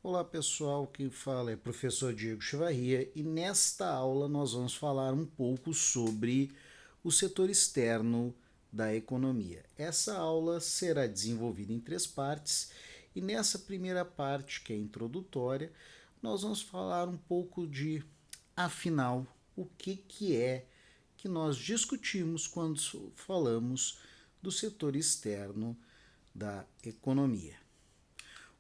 Olá pessoal, quem fala é professor Diego Chivarria e nesta aula nós vamos falar um pouco sobre o setor externo da economia. Essa aula será desenvolvida em três partes e nessa primeira parte, que é introdutória, nós vamos falar um pouco de, afinal, o que é que nós discutimos quando falamos do setor externo da economia.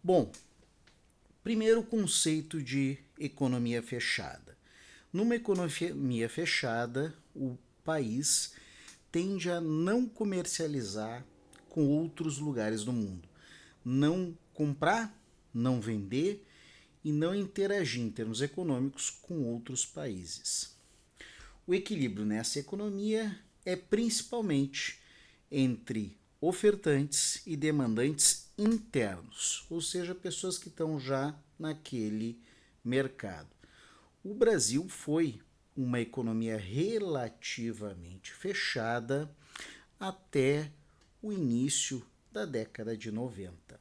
Bom, primeiro, o conceito de economia fechada. Numa economia fechada, o país tende a não comercializar com outros lugares do mundo, não comprar, não vender e não interagir em termos econômicos com outros países. O equilíbrio nessa economia é principalmente entre ofertantes e demandantes internos, ou seja, pessoas que estão já naquele mercado. O Brasil foi uma economia relativamente fechada até o início da década de 90.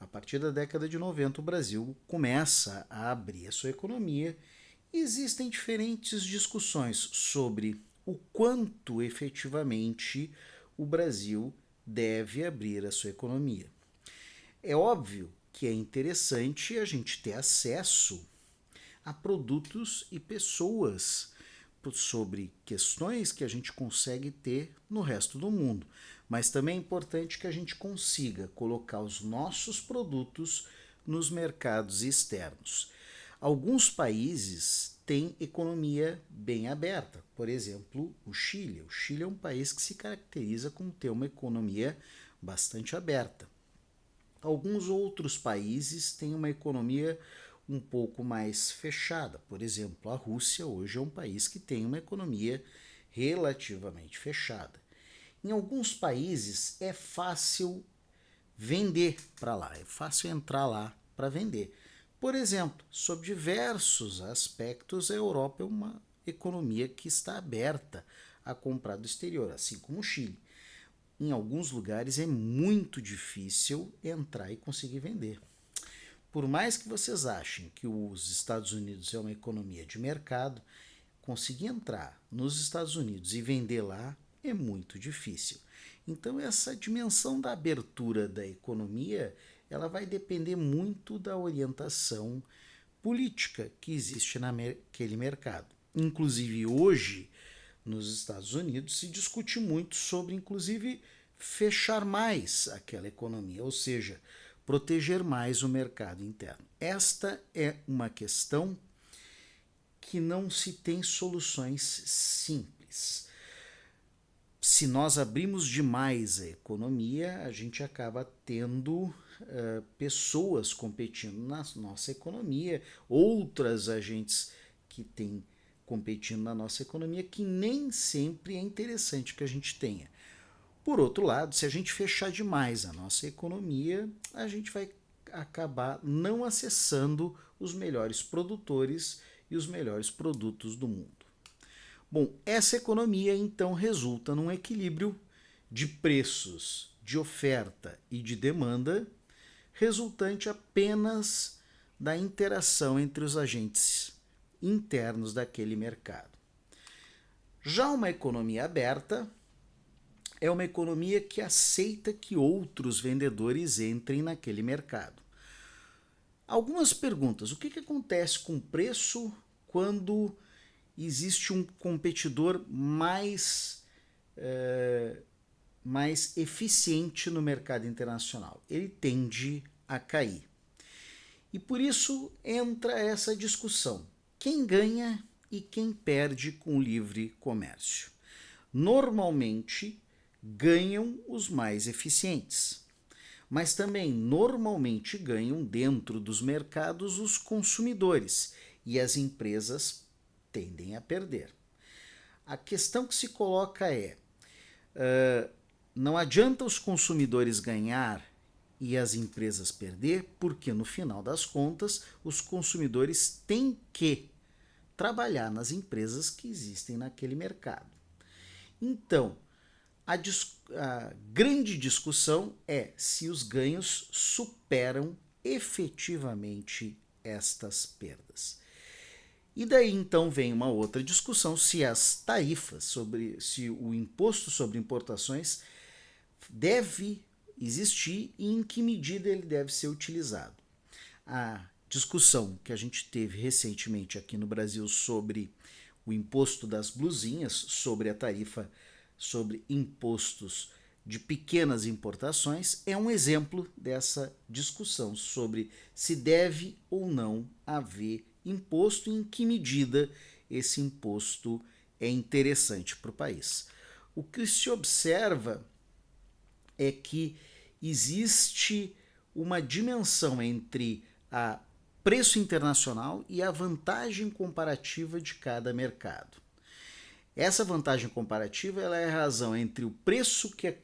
A partir da década de 90, o Brasil começa a abrir a sua economia. Existem diferentes discussões sobre o quanto efetivamente o Brasil deve abrir a sua economia. É óbvio que é interessante a gente ter acesso a produtos e pessoas sobre questões que a gente consegue ter no resto do mundo. Mas também é importante que a gente consiga colocar os nossos produtos nos mercados externos. Alguns países têm economia bem aberta, por exemplo, o Chile. O Chile é um país que se caracteriza por ter uma economia bastante aberta. Alguns outros países têm uma economia um pouco mais fechada. Por exemplo, a Rússia hoje é um país que tem uma economia relativamente fechada. Em alguns países é fácil vender para lá, é fácil entrar lá para vender. Por exemplo, sob diversos aspectos, a Europa é uma economia que está aberta a comprar do exterior, assim como o Chile. Em alguns lugares é muito difícil entrar e conseguir vender. Por mais que vocês achem que os Estados Unidos é uma economia de mercado, conseguir entrar nos Estados Unidos e vender lá é muito difícil. Então essa dimensão da abertura da economia, ela vai depender muito da orientação política que existe naquele mercado. Inclusive hoje, nos Estados Unidos, se discute muito sobre, inclusive, fechar mais aquela economia, ou seja, proteger mais o mercado interno. Esta é uma questão que não se tem soluções simples. Se nós abrimos demais a economia, a gente acaba tendo pessoas competindo na nossa economia, outras agentes que têm competindo na nossa economia, que nem sempre é interessante que a gente tenha. Por outro lado, se a gente fechar demais a nossa economia, a gente vai acabar não acessando os melhores produtores e os melhores produtos do mundo. Bom, essa economia então resulta num equilíbrio de preços, de oferta e de demanda, resultante apenas da interação entre os agentes internos daquele mercado. Já uma economia aberta é uma economia que aceita que outros vendedores entrem naquele mercado. Algumas perguntas: o que acontece com o preço quando existe um competidor mais eficiente no mercado internacional? Ele tende a cair. E por isso entra essa discussão: quem ganha e quem perde com o livre comércio? Normalmente ganham os mais eficientes, mas também normalmente ganham dentro dos mercados os consumidores e as empresas tendem a perder. A questão que se coloca é: não adianta os consumidores ganhar e as empresas perder, porque no final das contas os consumidores têm que trabalhar nas empresas que existem naquele mercado. Então, a grande discussão é se os ganhos superam efetivamente estas perdas. E daí então vem uma outra discussão se as tarifas se o imposto sobre importações deve existir e em que medida ele deve ser utilizado. A discussão que a gente teve recentemente aqui no Brasil sobre o imposto das blusinhas, sobre a tarifa sobre impostos de pequenas importações, é um exemplo dessa discussão sobre se deve ou não haver imposto e em que medida esse imposto é interessante para o país. O que se observa é que existe uma dimensão entre a preço internacional e a vantagem comparativa de cada mercado. Essa vantagem comparativa ela é a razão entre o preço que é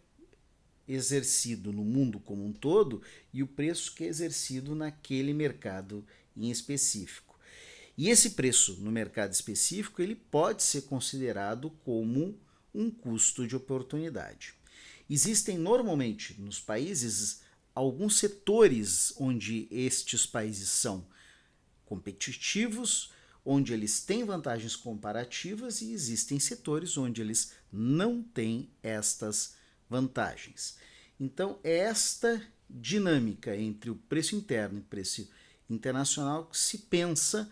exercido no mundo como um todo e o preço que é exercido naquele mercado em específico. E esse preço no mercado específico ele pode ser considerado como um custo de oportunidade. Existem normalmente nos países alguns setores onde estes países são competitivos, onde eles têm vantagens comparativas e existem setores onde eles não têm estas vantagens. Então, é esta dinâmica entre o preço interno e o preço internacional que se pensa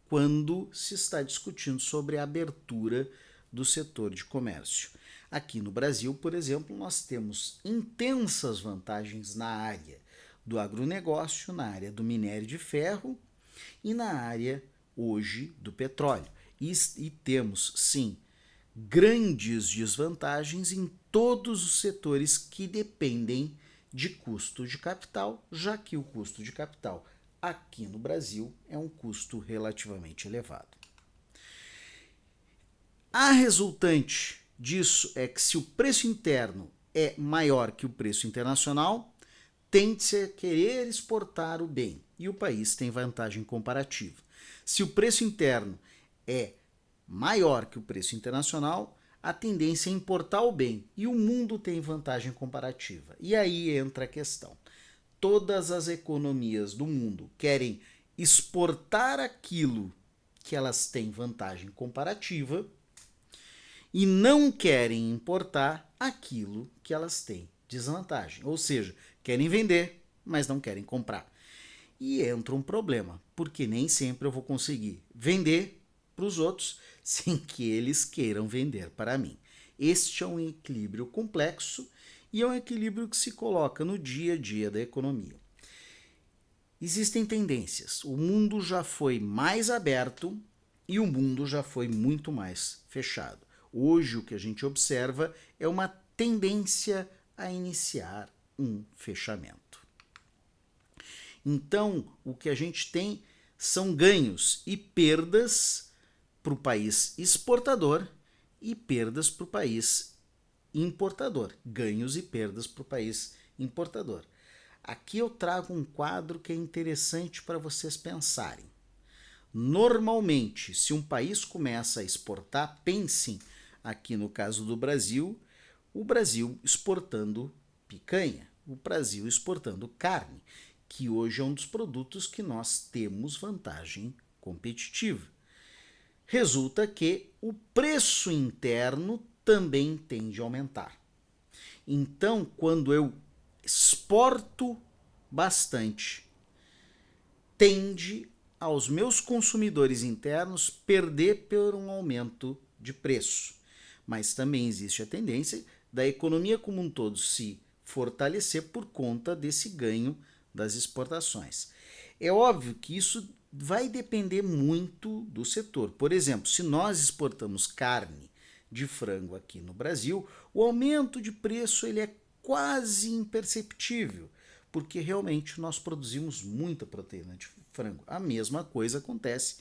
quando se está discutindo sobre a abertura do setor de comércio. Aqui no Brasil, por exemplo, nós temos intensas vantagens na área do agronegócio, na área do minério de ferro e na área hoje do petróleo. E temos, sim, grandes desvantagens em todos os setores que dependem de custo de capital, já que o custo de capital aqui no Brasil é um custo relativamente elevado. A resultante disso é que se o preço interno é maior que o preço internacional, tende-se a querer exportar o bem e o país tem vantagem comparativa. Se o preço interno é maior que o preço internacional, a tendência é importar o bem e o mundo tem vantagem comparativa. E aí entra a questão. Todas as economias do mundo querem exportar aquilo que elas têm vantagem comparativa e não querem importar aquilo que elas têm desvantagem. Ou seja, querem vender, mas não querem comprar. E entra um problema, porque nem sempre eu vou conseguir vender para os outros sem que eles queiram vender para mim. Este é um equilíbrio complexo e é um equilíbrio que se coloca no dia a dia da economia. Existem tendências. O mundo já foi mais aberto e o mundo já foi muito mais fechado. Hoje o que a gente observa é uma tendência a iniciar um fechamento. Então, o que a gente tem são ganhos e perdas para o país exportador e perdas para o país importador. Ganhos e perdas para o país importador. Aqui eu trago um quadro que é interessante para vocês pensarem. Normalmente, se um país começa a exportar, pensem aqui no caso do Brasil, o Brasil exportando picanha, o Brasil exportando carne, que hoje é um dos produtos que nós temos vantagem competitiva. Resulta que o preço interno também tende a aumentar. Então, quando eu exporto bastante, tende aos meus consumidores internos perder por um aumento de preço. Mas também existe a tendência da economia como um todo se fortalecer por conta desse ganho das exportações. É óbvio que isso vai depender muito do setor. Por exemplo, se nós exportamos carne de frango aqui no Brasil, o aumento de preço ele é quase imperceptível, porque realmente nós produzimos muita proteína de frango. A mesma coisa acontece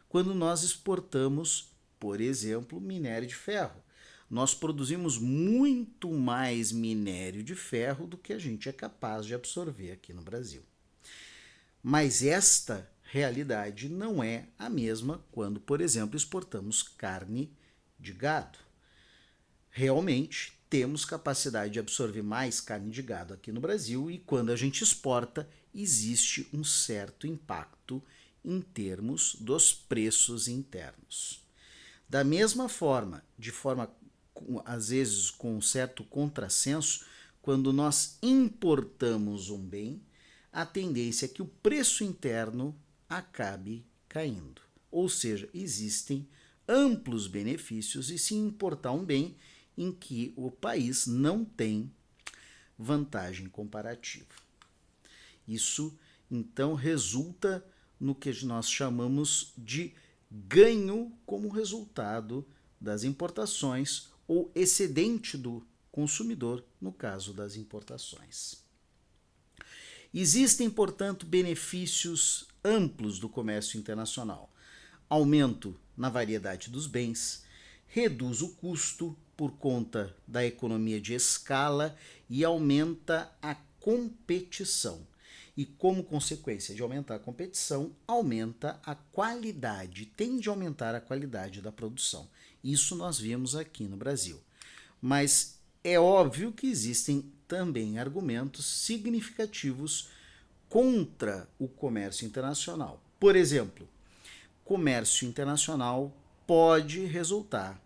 quando nós exportamos, por exemplo, minério de ferro. Nós produzimos muito mais minério de ferro do que a gente é capaz de absorver aqui no Brasil. Mas esta realidade não é a mesma quando, por exemplo, exportamos carne de gado. Realmente temos capacidade de absorver mais carne de gado aqui no Brasil e quando a gente exporta, existe um certo impacto em termos dos preços internos. Da mesma forma, às vezes com um certo contrassenso, quando nós importamos um bem, a tendência é que o preço interno acabe caindo. Ou seja, existem amplos benefícios e se importar um bem em que o país não tem vantagem comparativa. Isso, então, resulta no que nós chamamos de ganho como resultado das importações ou excedente do consumidor no caso das importações. Existem, portanto, benefícios amplos do comércio internacional. Aumento na variedade dos bens, reduz o custo por conta da economia de escala e aumenta a competição. E como consequência de aumentar a competição, aumenta a qualidade, tende a aumentar a qualidade da produção. Isso nós vimos aqui no Brasil. Mas é óbvio que existem também argumentos significativos contra o comércio internacional. Por exemplo, comércio internacional pode resultar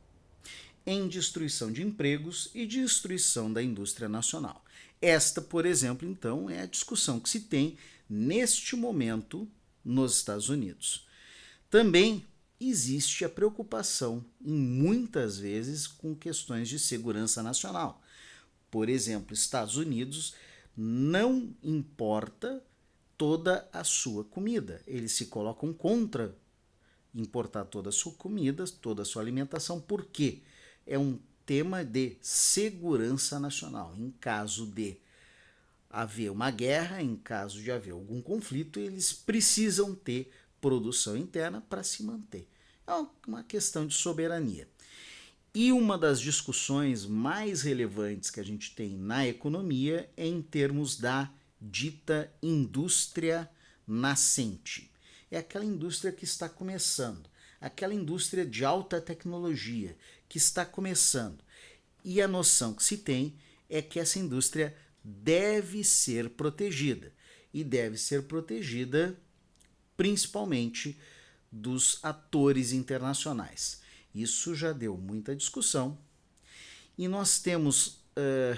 em destruição de empregos e destruição da indústria nacional. Esta, por exemplo, então, é a discussão que se tem neste momento nos Estados Unidos. Também existe a preocupação, muitas vezes, com questões de segurança nacional. Por exemplo, Estados Unidos não importa toda a sua comida. Eles se colocam contra importar toda a sua comida, toda a sua alimentação. Por quê? É um tema de segurança nacional. Em caso de haver uma guerra, em caso de haver algum conflito, eles precisam ter produção interna para se manter. É uma questão de soberania. E uma das discussões mais relevantes que a gente tem na economia é em termos da dita indústria nascente. É aquela indústria que está começando, aquela indústria de alta tecnologia que está começando. E a noção que se tem é que essa indústria deve ser protegida. E deve ser protegida principalmente dos atores internacionais. Isso já deu muita discussão e nós temos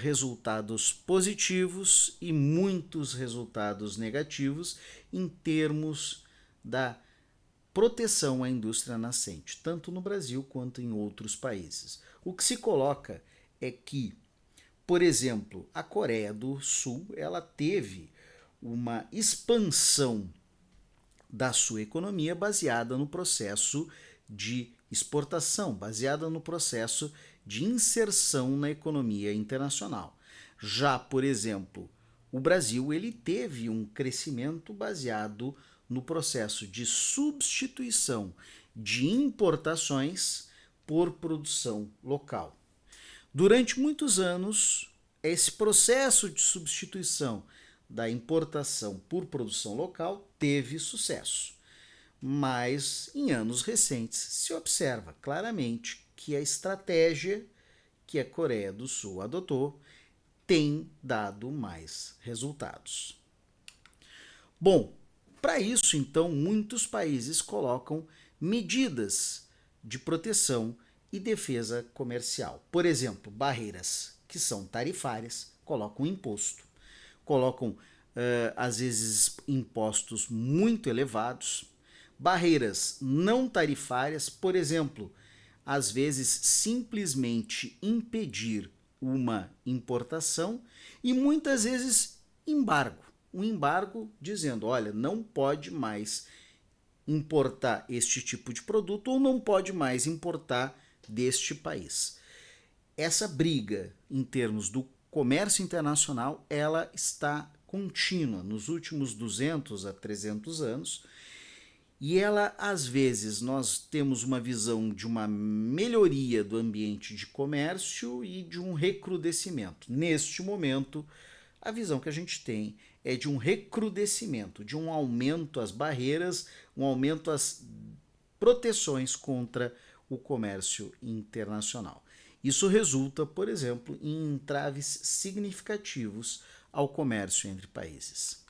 resultados positivos e muitos resultados negativos em termos da proteção à indústria nascente, tanto no Brasil quanto em outros países. O que se coloca é que, por exemplo, a Coreia do Sul ela teve uma expansão da sua economia baseada no processo de exportação, baseada no processo de inserção na economia internacional. Já, por exemplo, o Brasil ele teve um crescimento baseado no processo de substituição de importações por produção local. Durante muitos anos, esse processo de substituição da importação por produção local teve sucesso. Mas em anos recentes se observa claramente que a estratégia que a Coreia do Sul adotou tem dado mais resultados. Bom, para isso então muitos países colocam medidas de proteção e defesa comercial. Por exemplo, barreiras que são tarifárias, colocam imposto, colocam às vezes impostos muito elevados, barreiras não tarifárias, por exemplo, às vezes simplesmente impedir uma importação e muitas vezes embargo. Um embargo dizendo, olha, não pode mais importar este tipo de produto ou não pode mais importar deste país. Essa briga em termos do comércio internacional, ela está contínua nos últimos 200 a 300 anos. E ela, às vezes, nós temos uma visão de uma melhoria do ambiente de comércio e de um recrudescimento. Neste momento, a visão que a gente tem é de um recrudescimento, de um aumento às barreiras, um aumento às proteções contra o comércio internacional. Isso resulta, por exemplo, em entraves significativos ao comércio entre países.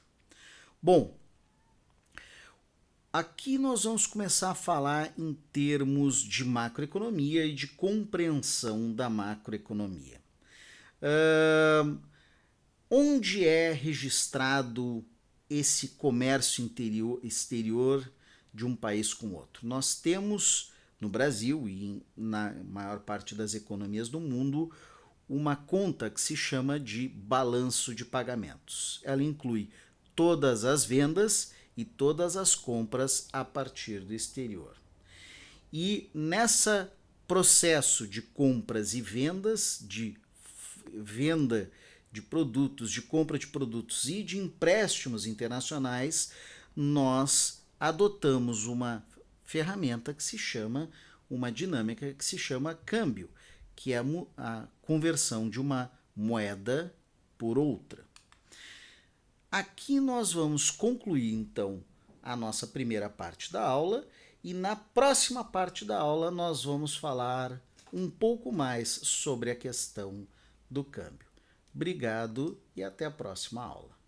Bom, aqui nós vamos começar a falar em termos de macroeconomia e de compreensão da macroeconomia. Onde é registrado esse comércio exterior de um país com outro? Nós temos no Brasil e na maior parte das economias do mundo uma conta que se chama de balanço de pagamentos. Ela inclui todas as vendas e todas as compras a partir do exterior. E nessa processo de compras e vendas, de venda de produtos, de compra de produtos e de empréstimos internacionais, nós adotamos uma ferramenta que se chama, uma dinâmica que se chama câmbio, que é a conversão de uma moeda por outra. Aqui nós vamos concluir então a nossa primeira parte da aula e na próxima parte da aula nós vamos falar um pouco mais sobre a questão do câmbio. Obrigado e até a próxima aula.